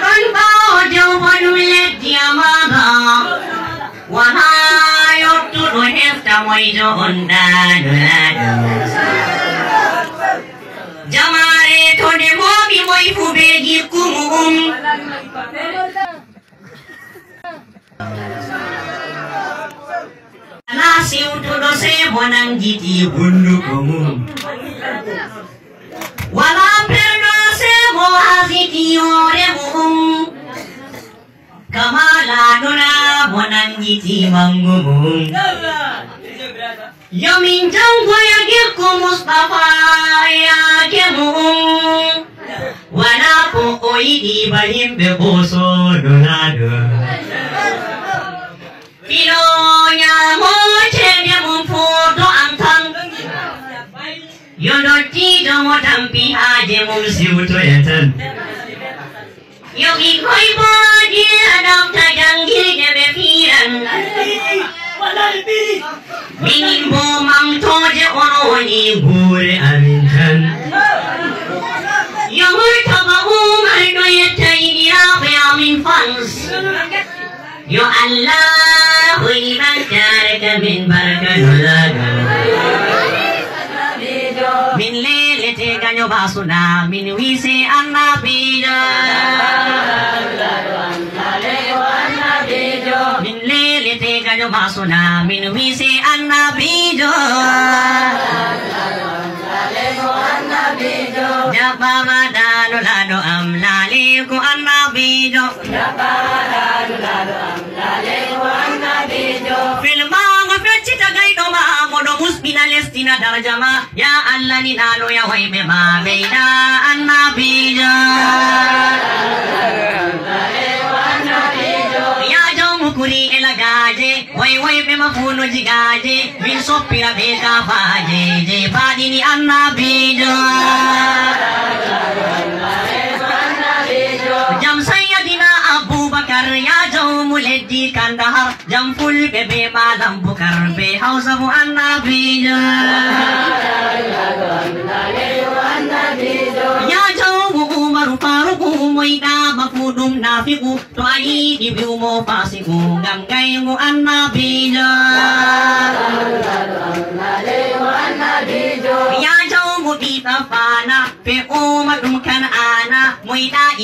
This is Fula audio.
don bao jo wanulet diamaga wana yottu do hefta moijo onda jamare tode mobi moi fubeji kumum nasi utudo se bonang jiti bundu kumum wala perdo se mo haziti ore mum kamala dona bonang jiti mangumum yamin jangwa ya girku Mustafa ya kemum wana po oidi balim be boso donado Pilonya mo chenya mo foto antang Yonoti do mo tampi aje mo siuto yatan Yogi koi bodi adam tajanggil jebe piran Mingin bo mang toje ono ni bure amintan Yomur tabahu mardo yetaini rabe amin fans Yo Allah liman jaraka min barakatullah min lelete ganyo basuna min wisi annabijo min lelete ganyo basuna min wisi annabijo japa madanu lado amlaliku annabijo Filmanga fecita gaido ma modo muspina lestina darjama ya Allah ni nalo ya waibe ma beida annabijo ya jomu kuri elagaje wai be mafuno jigaje bin sopira beka faje je badini annabijo jam sayyidina Abu Bakar ya jauh di Kandahar jam full bebe malam bukar be hausa bu annabijo ya jauh Umar Faruk moida mafudum nafiku to ai di mo pasiku gam gai mu annabijo ya jauh mu di tafana pe Umar kan ana moida